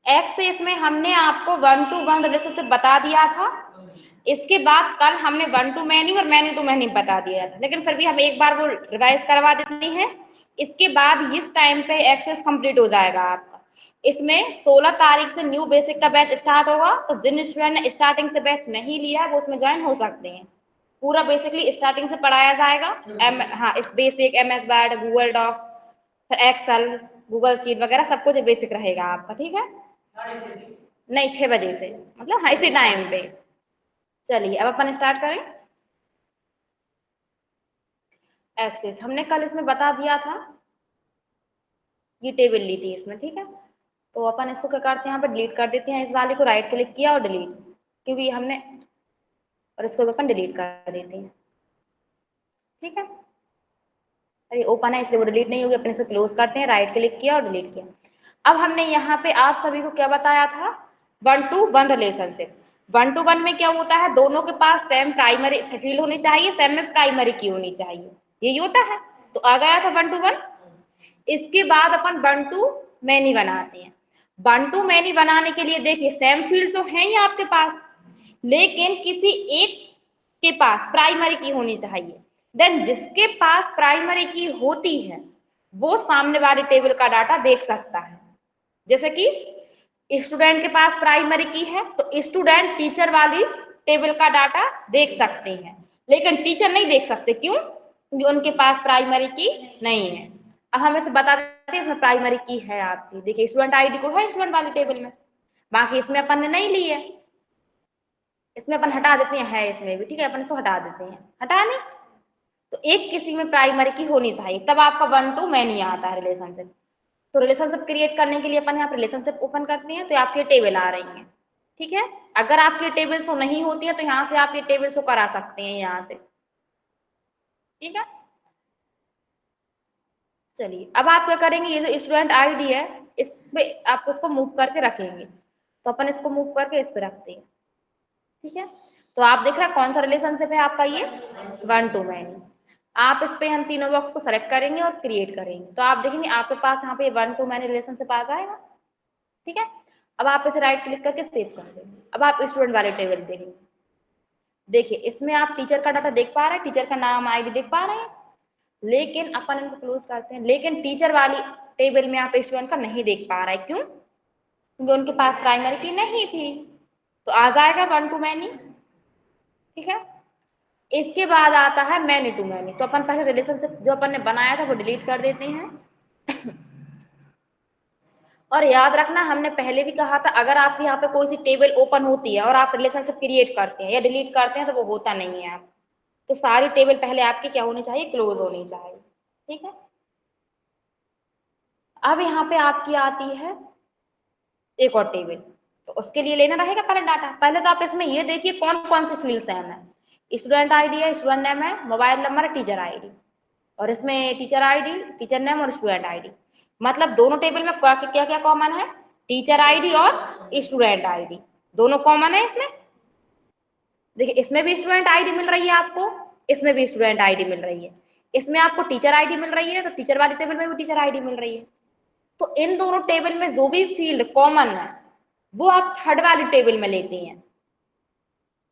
Access में हमने आपको 1 to 1 रिलेशनशिप बता दिया था। इसके बाद कल हमने 1 to मैनी और मैनी टू मैनी बता दिया था, लेकिन फिर भी हम एक बार वो रिवाइज करवा देते हैं। इसके बाद इस टाइम पे एक्सेस कंप्लीट हो जाएगा आपका। इसमें 16 तारीख से न्यू बेसिक का बैच स्टार्ट होगा, तो जिन स्टूडेंट ने स्टार्टिंग से बैच नहीं लिया वो उसमें ज्वाइन हो सकते हैं। पूरा बेसिकली स्टार्टिंग से पढ़ाया जाएगा। हाँ, इस basic MS word, Google Docs, फिर एक्सेल, गूगल शीट वगैरह सब कुछ बेसिक रहेगा आपका। ठीक है, नहीं 6 बजे से, मतलब हाँ इसी टाइम पे। चलिए अब अपन स्टार्ट करें। एक्सेस हमने कल इसमें बता दिया था, ये टेबल ली थी इसमें। ठीक है, तो अपन इसको क्या करते हैं, यहाँ पे डिलीट कर देते हैं। इस वाले को राइट क्लिक किया और डिलीट, क्योंकि हमने, और इसको अपन डिलीट कर देते हैं। ठीक है, अरे ओपन है इसलिए वो डिलीट नहीं होगी। अपने से क्लोज करते हैं, राइट क्लिक किया और डिलीट किया। अब हमने यहाँ पे आप सभी को क्या बताया था, 1 to 1 रिलेशनशिप। 1 to 1 में क्या होता है, दोनों के पास सेम प्राइमरी फील्ड होनी चाहिए, सेम में प्राइमरी की होनी चाहिए, यही होता है। तो आ गया था 1 to 1। इसके बाद अपन 1 to मैनी बनाते हैं। 1 to मैनी बनाने के लिए देखिए सेम फील्ड तो है ही आपके पास, लेकिन किसी एक के पास प्राइमरी की होनी चाहिए। देन जिसके पास प्राइमरी की होती है वो सामने वाले टेबल का डाटा देख सकता है। जैसे कि स्टूडेंट के पास प्राइमरी की है तो स्टूडेंट टीचर वाली टेबल का डाटा देख सकते हैं, लेकिन टीचर नहीं देख सकते। क्यों? क्योंकि उनके पास प्राइमरी की नहीं है। अब हम इसे बता देते हैं इसमें प्राइमरी की है आपकी। देखिए स्टूडेंट आईडी को है स्टूडेंट वाली टेबल में, बाकी इसमें अपन ने नहीं ली है। इसमें अपन हटा देते हैं, है इसमें भी। ठीक है, अपन इसको हटा देते हैं, हटा नहीं। तो एक किसी में प्राइमरी की होनी चाहिए, तब आपका 1 to मैनी आता है रिलेशनशिप। तो रिलेशनशिप क्रिएट करने के लिए अपन यहाँ पे रिलेशनशिप ओपन करते हैं, तो आपकी टेबल आ रही है। ठीक है, अगर आपकी टेबल शो नहीं होती है तो यहाँ से आप ये टेबल शो करा सकते हैं यहाँ से। ठीक है, चलिए अब आप क्या करेंगे, ये जो स्टूडेंट आईडी है इस पे आप उसको मूव करके रखेंगे। तो अपन इसको मूव करके इस पे रखते हैं। ठीक है, तो आप देख रहे हैं कौन सा रिलेशनशिप है आपका, ये 1 to मैनी। आप इस पे हम तीनों बॉक्स को सेलेक्ट करेंगे और क्रिएट करेंगे, तो आप देखेंगे आपके पास यहाँ पे 1 to मैनी रिलेशनशिप आ जाएगा। ठीक है, अब आप इसे राइट क्लिक करके सेव कर देंगे। अब आप स्टूडेंट वाले टेबल देखेंगे। देखिए इसमें आप टीचर का डाटा देख पा रहे हैं, टीचर का नाम आईडी देख पा रहे हैं, लेकिन अपन इनको क्लोज करते हैं। लेकिन टीचर वाली टेबल में आप स्टूडेंट का नहीं देख पा रहा है। क्यों? क्योंकि उनके पास प्राइमरी की नहीं थी। तो आ जाएगा 1 to मैनी। ठीक है, इसके बाद आता है मैनी टू मैनी। तो अपन पहले रिलेशनशिप जो अपन ने बनाया था वो डिलीट कर देते हैं। और याद रखना हमने पहले भी कहा था, अगर आपके यहाँ पे कोई सी टेबल ओपन होती है और आप रिलेशनशिप क्रिएट करते हैं या डिलीट करते हैं तो वो होता नहीं है आप। तो सारी टेबल पहले आपकी क्या होनी चाहिए, क्लोज होनी चाहिए। ठीक है, अब यहाँ पे आपकी आती है एक और टेबल। तो उसके लिए लेना रहेगा पहले डाटा। पहले तो आप इसमें ये देखिए कौन कौन से फील्ड सेम है। स्टूडेंट आईडी है, स्टूडेंट नेम है, मोबाइल नंबर है, टीचर आईडी। और इसमें टीचर आईडी, टीचर नेम और स्टूडेंट आईडी। मतलब दोनों टेबल में क्या क्या क्या कॉमन है, टीचर आईडी और स्टूडेंट आईडी, दोनों कॉमन है इसमें। देखिए इसमें भी स्टूडेंट आईडी मिल रही है आपको, इसमें भी स्टूडेंट आईडी मिल रही है। इसमें आपको टीचर आईडी मिल रही है तो टीचर वाली टेबल में भी टीचर आईडी मिल रही है। तो इन दोनों टेबल में जो भी फील्ड कॉमन है वो आप थर्ड वाली टेबल में लेते हैं,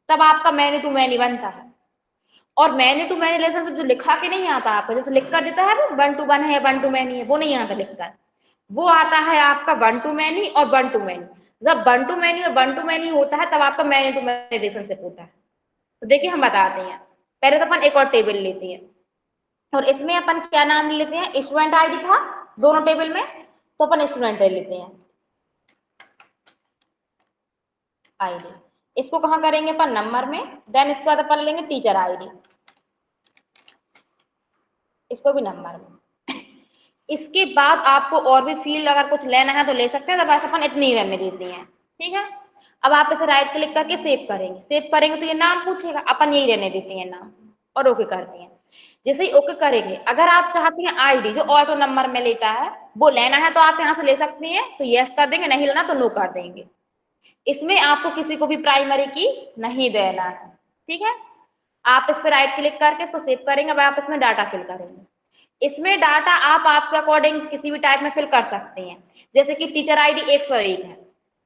तब आपका मैनी टू मैनी बनता है। और मैनी टू मैनी रिलेशनशिप जो लिखा के नहीं आता आपको, जैसे लिख कर देता है वो 1 to 1 है या 1 to मैनी है, वो नहीं आता लिखकर। वो आता है आपका 1 to मैनी और 1 to मैनी। जब 1 to मैनी और 1 to मैनी होता है तब आपका मैनी टू मैनी रिलेशनशिप होता है। तो देखिए हम बताते हैं। पहले तो अपन एक और टेबल लेते हैं और इसमें अपन क्या नाम लेते हैं, स्टूडेंट आईडी था दोनों टेबल में, तो अपन स्टूडेंट ले लेते हैं आईडी। इसको कहाँ करेंगे अपन, नंबर में। देन इसके बाद अपन लेंगे टीचर आईडी, इसको भी नंबर में। इसके बाद आपको और भी फील्ड अगर कुछ लेना है तो ले सकते हैं, अदरवाइज अपन इतनी ही रहने देते हैं। ठीक है, अब आप इसे राइट क्लिक करके सेव करेंगे। सेव करेंगे तो ये नाम पूछेगा, अपन यही रहने देते हैं नाम और ओके करते हैं। जैसे ही ओके करेंगे, अगर आप चाहते हैं आईडी जो ऑटो नंबर में लेता है वो लेना है तो आप यहाँ से ले सकते हैं, तो यस कर देंगे, नहीं लेना तो नो कर देंगे। इसमें आपको किसी को भी प्राइमरी की नहीं देना है। ठीक है, आप इस पर राइट क्लिक करके इसको सेव करेंगे। अब आप इसमें डाटा फिल करेंगे। इसमें डाटा आप आपके अकॉर्डिंग किसी भी टाइप में फिल कर सकते हैं। जैसे कि टीचर आईडी 101 है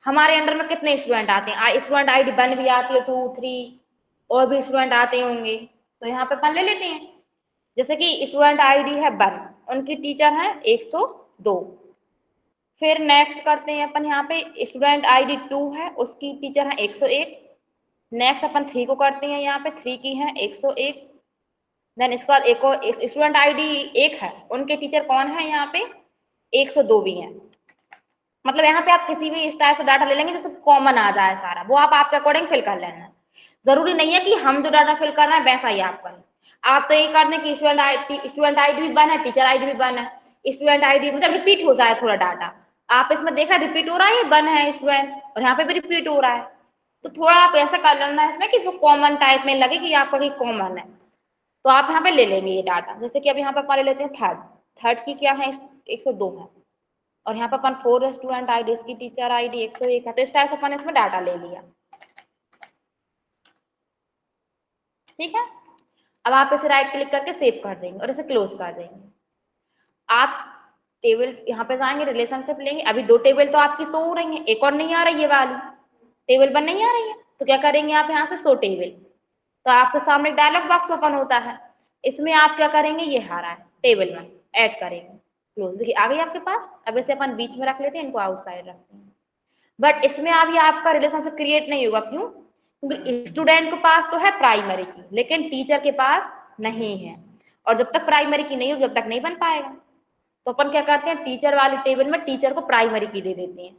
हमारे अंडर में कितने स्टूडेंट आते हैं, स्टूडेंट आईडी 1 भी आती है, 2 3 और भी स्टूडेंट आते होंगे, तो यहाँ पे अपन ले लेते हैं। जैसे कि स्टूडेंट आईडी है 1, उनकी टीचर है 102। फिर नेक्स्ट करते हैं अपन, यहाँ पे स्टूडेंट आईडी 2 है, उसकी टीचर है 101। नेक्स्ट अपन 3 को करते हैं, यहाँ पे 3 की है 101। देन इसके बाद एक और स्टूडेंट आईडी 1 है, उनके टीचर कौन है यहाँ पे 102 भी है। मतलब यहाँ पे आप किसी भी इस टाइप से डाटा ले लेंगे जैसे कॉमन आ जाए सारा, वो आप आपके अकॉर्डिंग फिल कर लेना। जरूरी नहीं है कि हम जो डाटा फिल कर रहे हैं वैसा ही आप करें। आप तो ये करने की स्टूडेंट आईडी भी 1 है, टीचर आईडी भी 1 है, स्टूडेंट आईडी मतलब रिपीट हो जाए थोड़ा डाटा। आप इसमें देख रहे हैं रिपीट हो रहा है, ये 1 है स्टूडेंट, और यहाँ पे भी रिपीट हो रहा है। तो थोड़ा आप ऐसा कर लेना है इसमें कि जो कॉमन टाइप में लगे कि आपका कॉमन है, तो आप यहाँ पे ले लेंगे ये डाटा। जैसे कि अब यहाँ पे अपन ले लेते हैं थर्ड की क्या है 102 है, और यहाँ पे अपन 4 स्टूडेंट आईडी, इसकी टीचर आईडी 101 है, तो इस टाइप से अपन इसमें डाटा ले लिया। ठीक है, अब आप इसे राइट क्लिक करके सेव कर देंगे और इसे क्लोज कर देंगे। आप टेबल यहाँ पे जाएंगे, रिलेशनशिप लेंगे। अभी 2 टेबल तो आपकी शो हो रही है, एक और नहीं आ रही है वाली टेबल 1 नहीं आ रही है, तो क्या करेंगे आप यहाँ से शो टेबल, तो आपके सामने डायलॉग बॉक्स ओपन होता है, इसमें आप क्या करेंगे, ये आ रहा है टेबल 1 ऐड करेंगे, क्लोज। देखिए आ गई आपके पास। अब इसे अपन बीच में रख लेते हैं, इनको आउटसाइड रखते हैं। बट इसमें अभी आपका रिलेशनशिप क्रिएट नहीं होगा, क्यों? क्योंकि स्टूडेंट के पास तो है प्राइमरी की, लेकिन टीचर के पास नहीं है, और जब तक प्राइमरी की नहीं होगी जब तक नहीं बन पाएगा। तो अपन क्या करते हैं, टीचर वाली टेबल में टीचर को प्राइमरी की दे देते हैं,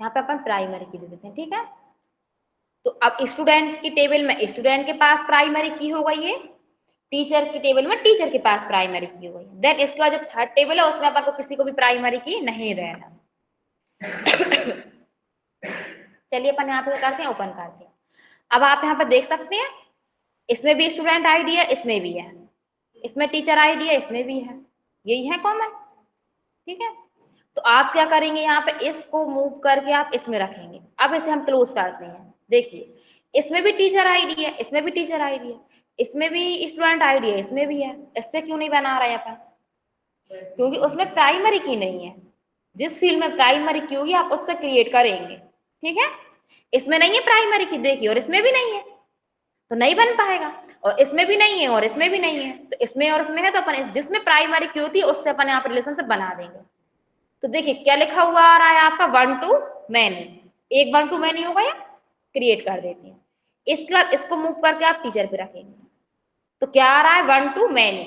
यहाँ पे अपन प्राइमरी की दे देते हैं। ठीक है, तो अब स्टूडेंट की टेबल में स्टूडेंट के पास प्राइमरी की हो गई है, टीचर की टेबल में टीचर के पास प्राइमरी की हो गई। देन इसके बाद जो थर्ड टेबल है उसमें अपन को किसी को भी प्राइमरी की नहीं देना। चलिए अपन यहाँ पे करते हैं, ओपन करते हैं। अब आप यहाँ पे देख सकते हैं, इसमें भी स्टूडेंट आईडी है, इसमें भी है, इसमें टीचर आईडी है, इसमें भी है, यही है कॉमन। ठीक है, तो आप क्या करेंगे, यहाँ पे इसको मूव करके आप इसमें रखेंगे। अब इसे हम क्लोज करते हैं। देखिए इसमें भी टीचर आईडी है, इसमें भी टीचर आईडी है, इसमें भी स्टूडेंट आईडी है, इसमें भी है। इससे क्यों नहीं बना रहे अपन? क्योंकि उसमें प्राइमरी की नहीं है। जिस फील्ड में प्राइमरी की होगी आप उससे क्रिएट करेंगे। ठीक है, इसमें नहीं है प्राइमरी की, देखिए, और इसमें भी नहीं है, तो नहीं बन पाएगा। और इसमें भी नहीं है और इसमें भी नहीं है, तो इसमें और इसमें है, तो अपन जिसमें प्राइमरी की होती है उससे अपन यहाँ पर रिलेशनशिप बना देंगे। तो देखिए क्या लिखा हुआ आ रहा है आपका, 1 to many, एक 1 to many हो गया, क्रिएट कर देते हैं। इसके बाद इसको मूव करके आप टीचर पे रखेंगे, तो क्या आ रहा है, 1 to many।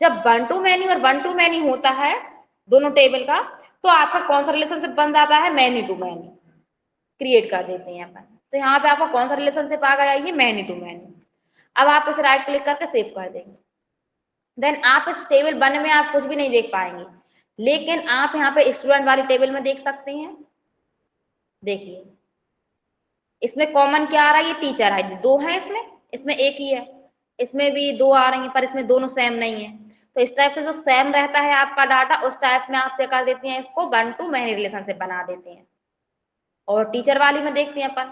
जब 1 to many और 1 to many होता है दोनों टेबल का, तो आपका कौन सा रिलेशनशिप बन जाता है, many to many, क्रिएट कर देते हैं अपन। तो यहाँ पे आपका कौन सा रिलेशनशिप आ गया, ये many to many। अब आप इसे राइट क्लिक करके सेव कर देंगे। देन आप इस टेबल 1 में आप कुछ भी नहीं देख पाएंगे, लेकिन आप यहाँ पे स्टूडेंट वाली टेबल में देख सकते हैं। देखिए इसमें कॉमन क्या आ रहा है, ये टीचर आईडी 2 है, इसमें एक ही है, इसमें भी 2 आ रही है, पर इसमें दोनों सेम नहीं है। तो इस टाइप से जो सेम रहता है आपका डाटा, उस टाइप में आप क्या कर देते हैं, इसको 1 to many रिलेशनशिप बना देते हैं। और टीचर वाली में देखते हैं अपन।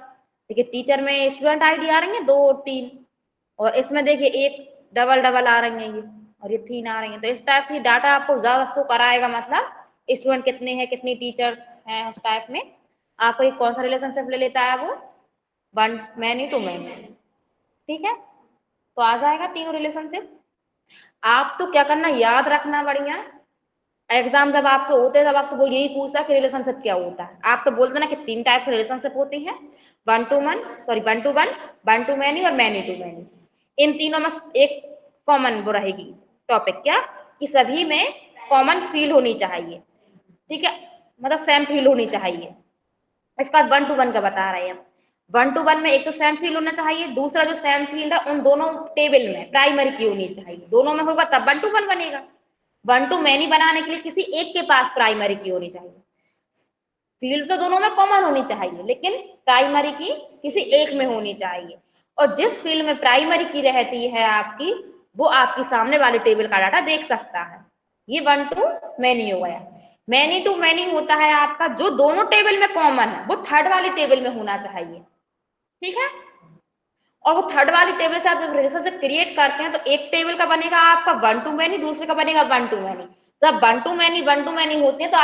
देखिए टीचर में स्टूडेंट आईडी आ रही है 2 और 3, और इसमें देखिए एक डबल डबल आ रही है ये, और ये 3 आ रही है। तो इस टाइप से डाटा आपको ज्यादा शो कराएगा, मतलब स्टूडेंट कितने हैं, कितनी टीचर्स हैं, उस टाइप में आपको एक कौन सा रिलेशनशिप ले लेता है, वो 1 many to many। ठीक है, तो आ जाएगा तीनों रिलेशनशिप। आप तो क्या करना, याद रखना बढ़िया, एग्जाम जब आपके होते हैं तब आपसे वो यही पूछता है कि रिलेशनशिप क्या होता है। आप तो बोलते ना कि 3 टाइप से रिलेशनशिप होते हैं, 1 to 1, 1 to many और many to many। इन तीनों में एक कॉमन वो रहेगी टॉपिक, क्या कि सभी में कॉमन फील होनी चाहिए। ठीक है, मतलब सेम फील होनी चाहिए। इसका 1 to 1 का बता रहे हैं। 1 to 1 में एक तो सेम फील होना चाहिए, दूसरा जो सेम फील्ड है उन दोनों टेबल में प्राइमरी की होनी चाहिए, दोनों में होगा तब 1 to 1 बनेगा। 1 to many बनाने के लिए किसी एक के पास प्राइमरी की होनी चाहिए। फील्ड तो दोनों में कॉमन होनी चाहिए, लेकिन प्राइमरी की किसी एक में होनी चाहिए। और जिस फील्ड में प्राइमरी की रहती है आपकी, वो आपकी सामने वाले टेबल का डाटा देख सकता है। ये 1 to many हो गया। many to many होता है आपका जो दोनों टेबल में कॉमन है, वो थर्ड वाली टेबल में होना चाहिए। ठीक है, और वो थर्ड वाली टेबल से आप जब रिलेशनशिप क्रिएट करते हैं, तो एक टेबल का बनेगा आपका 1 to many, दूसरे का बनेगा 1 to many। जब 1 to many होते हैं तो